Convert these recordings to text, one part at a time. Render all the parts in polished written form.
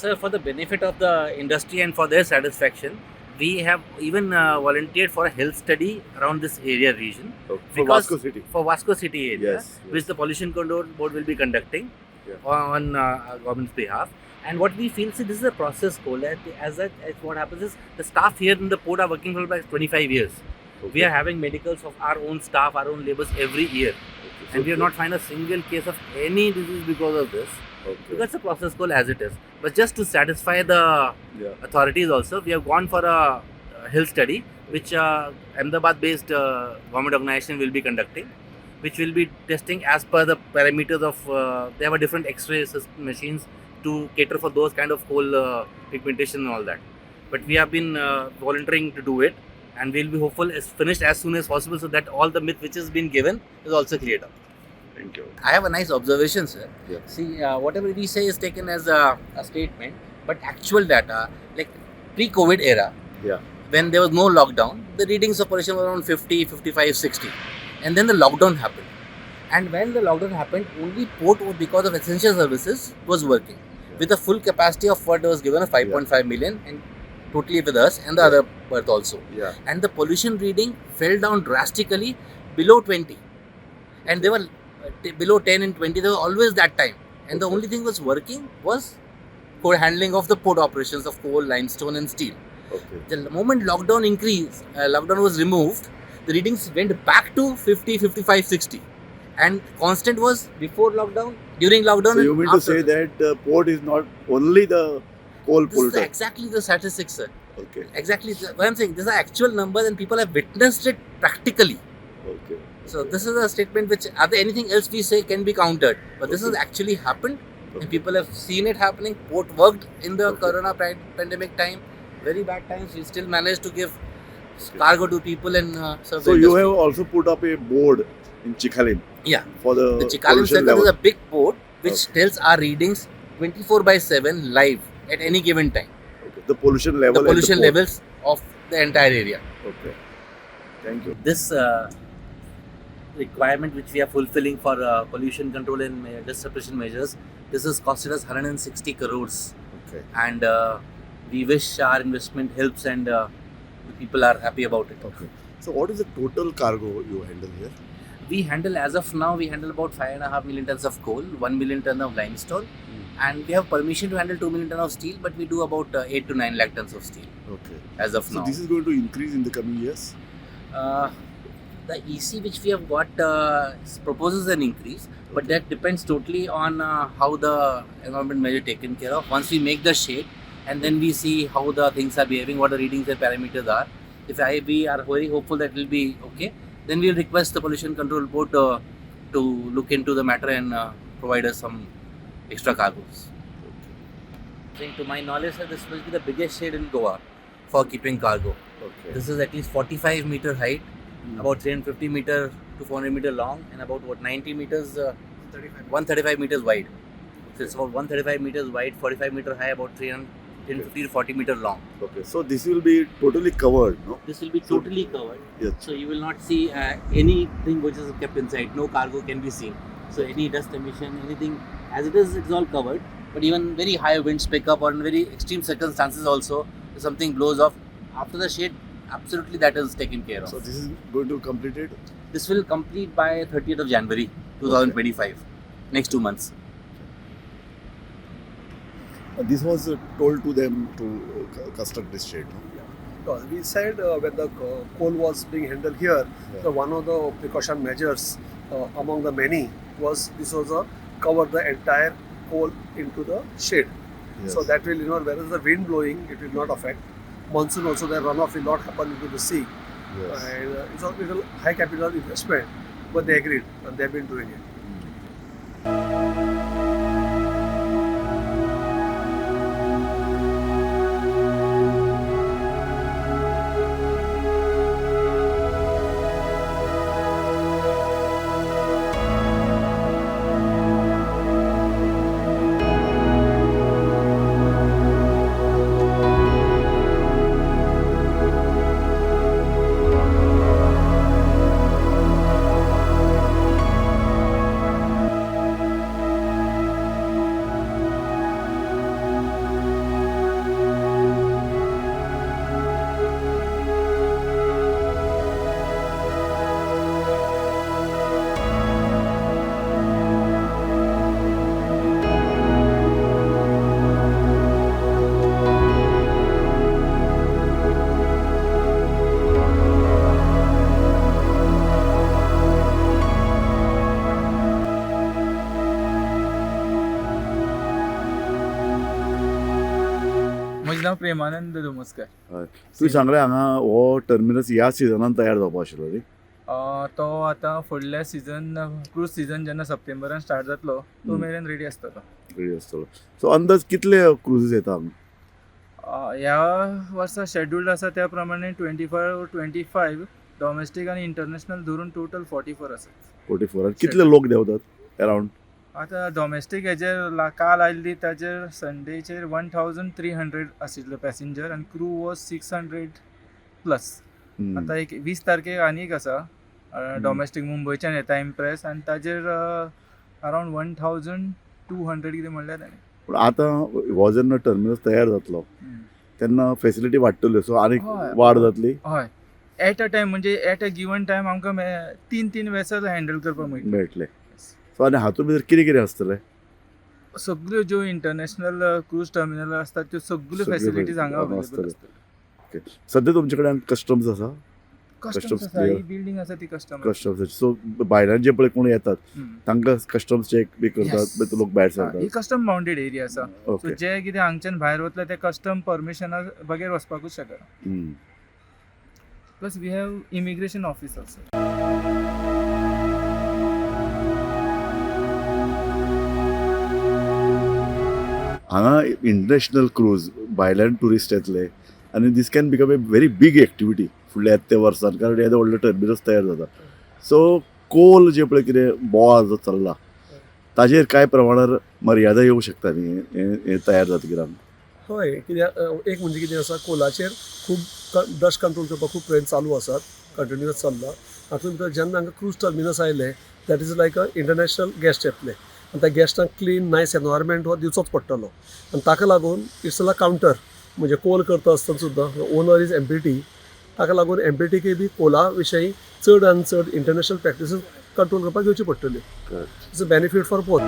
sir, for the benefit of the industry and for their satisfaction, we have even volunteered for a health study around this area region. Okay. For Because- Vasco City. For Vasco City area, Yes, yes. which the Pollution Control Board will be conducting on government's behalf. And what we feel, see, this is a process, Cole. As what happens is the staff here in the port are working for like 25 years. Okay. We are having medicals of our own staff, our own laborers every year. Okay. And we have not found a single case of any disease because of this. Okay. Because the process, Cole, as it is. But just to satisfy the authorities also, we have gone for a health study, which Ahmedabad-based government organization will be conducting, which will be testing as per the parameters of, they have a different X-ray machines to cater for those kind of coal pigmentation and all that. But we have been volunteering to do it, and we'll be hopeful it's finished as soon as possible so that all the myth which has been given is also cleared up. Thank you. I have a nice observation, sir. Yeah. See, whatever we say is taken as a statement, but actual data, like pre-COVID era, when there was no lockdown, the readings of pollution were around 50, 55, 60. And then the lockdown happened. And when the lockdown happened, only port, because of essential services, was working. With a full capacity of what was given, 5.5 million, and totally with us and the other berth also. Yeah. And the pollution reading fell down drastically below 20. And they were below 10 and 20, they were always that time. And the only thing was working was handling of the port operations of coal, limestone and steel. Okay. The moment lockdown increased, lockdown was removed, the readings went back to 50, 55, 60. And constant was before lockdown, during lockdown. So you mean to say that that port is not only the coal this is polluter? exactly the statistics, sir. Okay. Exactly what I'm saying. These are actual numbers and people have witnessed it practically. Okay. So this is a statement which anything else we say can be countered. But this has actually happened and people have seen it happening. Port worked in the corona pandemic time. Very bad times. We still managed to give cargo to people and serve So the you industry. have also put up a board in Chikhalin Yeah. for the Chikalim pollution circle level. is a big board which tells our readings 24/7 live at any given time. Okay. The pollution level. The at pollution port. levels of the entire area. Okay. Thank you. This requirement which we are fulfilling for pollution control and dust suppression measures, this has costed us 160 crores. Okay. And we wish our investment helps and the people are happy about it. Okay. So what is the total cargo you handle here? We handle, as of now, we handle about 5.5 million tons of coal, 1 million ton of limestone, and we have permission to handle 2 million ton of steel, but we do about 8 to 9 lakh tons of steel Okay. as of So now. this is going to increase in the coming years? The EC which we have got proposes an increase, but that depends totally on how the environment measure taken care of. Once we make the shade and then we see how the things are behaving, what the readings and parameters are. If we are very hopeful that it will be okay, then we will request the Pollution Control Board to look into the matter and provide us some extra cargoes. I think to my knowledge, sir, this will be the biggest shade in Goa for keeping cargo. Okay. This is at least 45 meter height, about 350 meter to 400 meter long, and about 90 meters, 135 meters wide. So it's about 135 meters wide, 45 meter high, about 350 to 40 meter long. Okay. So this will be totally covered, no? This will be totally covered. Yes. So you will not see anything which is kept inside. No cargo can be seen. So any dust emission, anything, as it is, it's all covered. But even very high winds pick up, or in very extreme circumstances also, if something blows off, after the shade, absolutely that is taken care of. So this is going to complete it? This will complete by 30th of January 2025, next 2 months. This was told to them to construct this shade, no? Because we said when the coal was being handled here, so one of the precaution measures among the many was this was a cover the entire coal into the shade. Yes. So that will, whereas the wind blowing, it will not affect. Monsoon also, the runoff will not happen into the sea. Yes. And it's a little high capital investment, but they agreed and they've been doing it. म्हजें नांव प्रेमानंद दोमोस्कर. हय तुवें सांगलें हांगा हो terminus ह्या सिजनान तयार जावपा आशिल्लो न्ही. तो आतां फुडल्या सीझन क्रूज सीझन जेन्ना सप्टेंबरान स्टार्ट जातलो तो मेरेन रेडी आसतलो. रेडी आसतलो. सो अंदाज कितले क्रुजीस येता हांगा. ह्या वर्सा शेड्यूल्ड आसा त्या प्रमाणे 25 डॉमेस्टीक आनी इंटरनॅशनल धरून टोटल 44 आसात. 44 कितले लोक देंवतात अरावंड. आतां डॉमेस्टीक हेजेर काल आयिल्ली ताचेर संडेचेर 1300 आशिल्ले पॅसेंजर आनी क्रू वॉज 600 प्लस. आतां एक 20 तारखेक आनी एक आसा डॉमेस्टीक मुंबयच्यान येता इम्प्रेस आनी ताचेर अरावंड 1200 कितें म्हणल्यार ताणें. पूण आतां हो जेन्ना टर्मिनस तयार जातलो तेन्ना फेसिलिटी वाडटल्यो सो आनीक वाड जातली. हय एट अ टायम म्हणजे एट अ गिवन टायम आमकां 3 वेसल हँडल करपाक मेळटले. सो आनी हातूंत भितर कितें कितें आसतलें. सगळ्यो ज्यो इंटरनॅशनल क्रूज टर्मिनल आसतात त्यो सगळ्यो फेसिलिटीज हांगा अवेलेबल आसतल्यो. सद्या तुमचे कडेन कस्टम्स आसा. कस्टम्स आसा ही बिल्डींग आसा ती कस्टम्स सो भायल्यान जे पळय कोण येतात तांकां कस्टम्स चॅक बी करतात लोक भायर सरतात. ही कस्टम बाउंडेड एरिया आसा. ओके. सो जे कितें हांगच्यान भायर वतले ते कस्टम परमिशना बगैर वचपाकूच शकना. Plus we have immigration office also. हांगा इंटरनॅशनल क्रूज भायल्यान ट्युरिस्ट येतले आनी these can become a very big activity फुडल्या येत्या वर्सान कारण येदो व्हडलो टर्मिनस तयार जाता. सो कोल जे पळय कितें बोवाळ जो चल्ला ताजेर कांय प्रमाणात मर्यादा येवंक शकता न्ही हे तयार जातकीर. हय कित्याक एक म्हणजे कितें आसा कोलाचेर खूब डस्ट कंट्रोल करपाक खूब प्रयत्न चालू आसात कंटिन्युअस चल्ला. हातूंत भितर जेन्ना हांगा क्रूज टर्मिनस आयले that is like a international guest येतले आनी त्या गेस्टांक क्लीन नायस एनवायरमेंट हो दिवचोच पडटलो आनी ताका लागून इट्स अ कावंटर म्हणजे कोल करता आसतना सुद्दां ओनर इज एमपीटी. ताका लागून एमपीटीके बी कोला विशयी चड आनी चड इंटरनॅशनल प्रॅक्टीसीस कंट्रोल करपाक घेवची पडटल्यो. It's a benefit for both.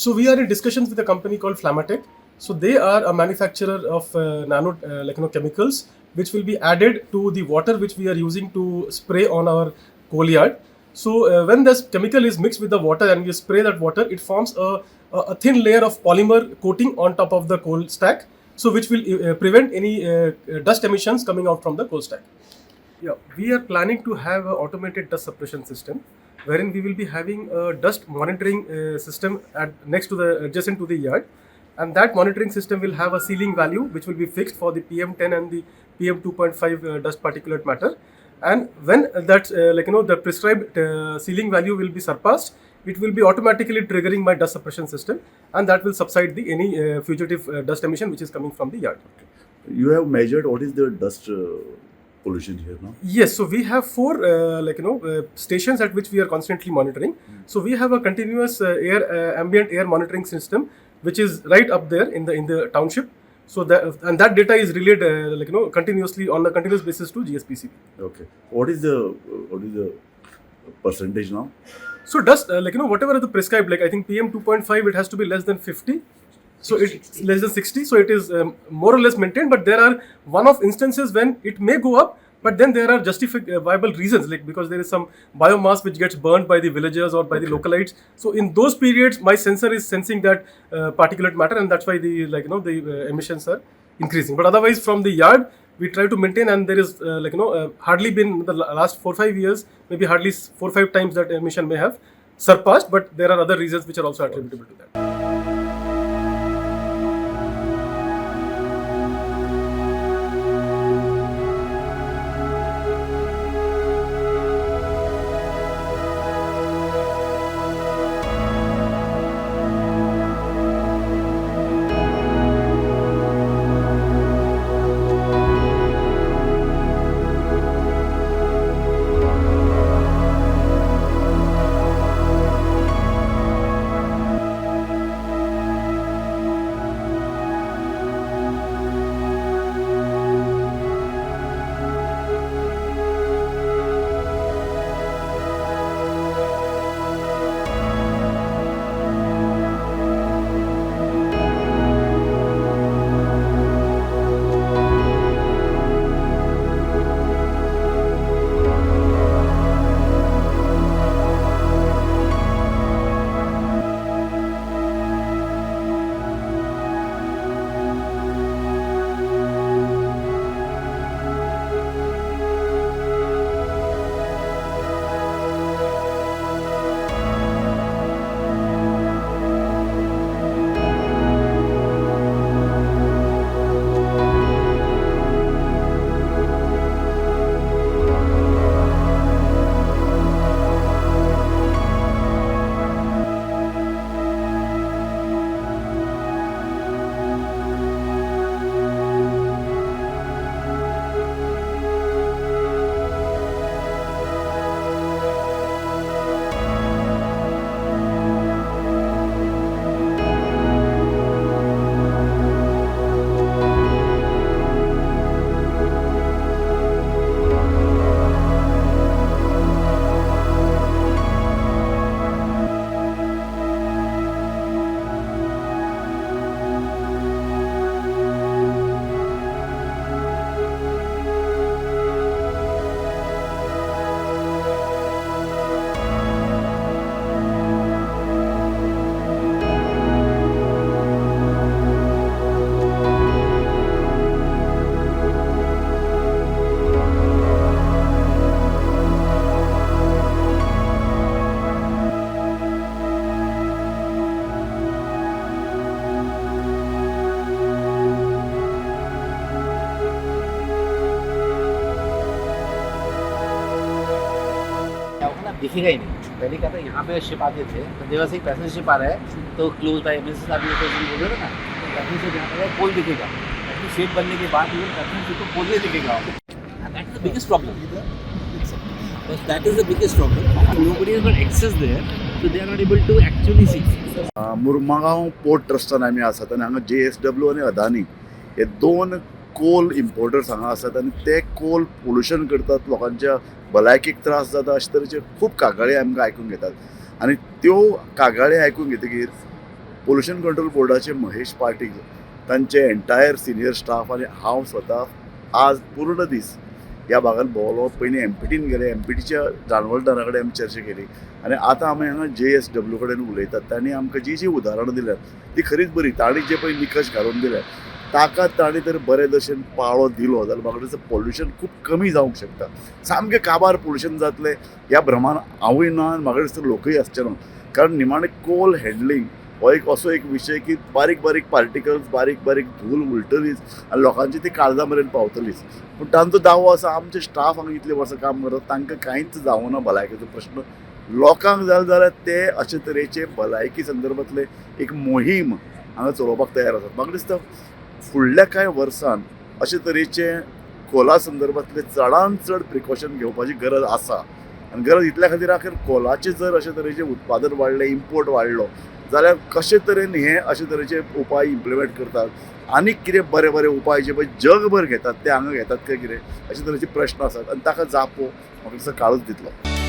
So we are in discussions with a company called Flamatech. So they are a manufacturer of nano chemicals which will be added to the water which we are using to spray on our coal yard. So when this chemical is mixed with the water and we spray that water, it forms a thin layer of polymer coating on top of the coal stack, so which will prevent any dust emissions coming out from the coal stack. Yeah, we are planning to have an automated dust suppression system, wherein we will be having a dust monitoring system next to the adjacent to the yard, and that monitoring system will have a ceiling value which will be fixed for the PM10 and the PM2.5 dust particulate matter. And when that the prescribed ceiling value will be surpassed, it will be automatically triggering my dust suppression system, and that will subside the any fugitive dust emission which is coming from the yard. You have measured what is the dust pollution here now? Yes, so we have 4 stations at which we are constantly monitoring. So we have a continuous ambient air monitoring system which is right up there in the township. So that data is relayed continuously on a continuous basis to GSPCB. Okay. What is the percentage now? So dust whatever is the prescribed, like I think PM 2.5 it has to be less than 50. So it's less than 60, so it is more or less maintained, but there are one-off instances when it may go up, but then there are justifiable reasons, like because there is some biomass which gets burned by the villagers or by the localites. So in those periods, my sensor is sensing that particulate matter, and that's why the emissions are increasing. But otherwise, from the yard, we try to maintain, and there is hardly been the last 4-5 years, maybe hardly 4-5 times that emission may have surpassed, but there are other reasons which are also attributable to that. दिखेगा ही नहीं। पहले क्या था, यहाँ पे ship आते थे तो देवर से एक पैसेंजर शिप आ रहा है तो क्लोज बाय मिसेस आप बोल रहे हो ना, पैसेंजर शिप यहाँ पे पोल दिखेगा, शेप बनने के बाद इवन पैसेंजर शिप को पोल नहीं दिखेगा। That is the biggest problem, that is the biggest problem. Nobody has got access there, so they are not able to actually see. Mormugao port ट्रस्टान आमी आसात आनी हांगा JSW आनी अदानी हे दोन कोल इम्पोर्टर्स हांगा आसात आनी ते कोल पोल्युशन करतात, लोकांच्या भलायकेक त्रास जाता, अशे तरेचे खूब कागाळी आमकां आयकूंक येतात। आनी त्यो कागाळी आयकूंक येतकीर पोल्युशन कंट्रोल बोर्डाचे महेश पाटील, तांचे एंटायर सिनियर स्टाफ आनी हांव स्वता आज पूर्ण दीस ह्या भागात भोंवलो। पयलीं एमपीटीन गेले, एमपीटीच्या जानवळदारा कडेन आमी चर्चा केली आनी आतां आमी हांगा JSW कडेन उलयतात। तांणी आमकां जी उदाहरणां दिल्यात ती खरीच बरी, तांणी जे पळय निकश घालून दिल्यात ताका तांणी तर बरे दशेन पाळो दिलो जाल्यार म्हाका दिसता पोल्युशन खूब कमी जावंक शकता। सामकें काबार पोल्युशन जातलें ह्या भ्रमान हांवूय ना आनी म्हाका दिसता लोकूय आसचे ना, कारण निमाणें कोल हँडलिंग हो एक असो एक विशय की बारीक बारीक पार्टिकल्स, बारीक बारीक धूल उलटलीच आनी लोकांची ती काळजा मेरेन पावतलीच। पूण तांचो दावो आसा आमचे स्टाफ हांगा इतले वर्सां काम करतात तांकां कांयच जावना भलायकेचो प्रश्न। लोकांक जालो जाल्यार ते अशे तरेचे भलायकी संदर्भांतले एक मोहीम हांगा चलोवपाक तयार आसात। म्हाका दिसता फुडल्या कांय वर्सान अशे तरेचे कोला संदर्भांतले चडांत चड प्रिकॉशन घेवपाची गरज आसा आनी गरज इतल्या खातीर आखर कोलाचे जर अशे तरेचे उत्पादन वाडलें, इम्पोर्ट वाडलो जाल्यार कशे तरेन हे अशे तरेचे उपाय इम्प्लिमेंट करतात, आनीक कितें बरे बरे उपाय जे पळय जगभर घेतात ते हांगा घेतात काय कितें अशे तरेचे प्रश्न आसात आनी ताका जापो म्हाका दिसता काळूच दितलो।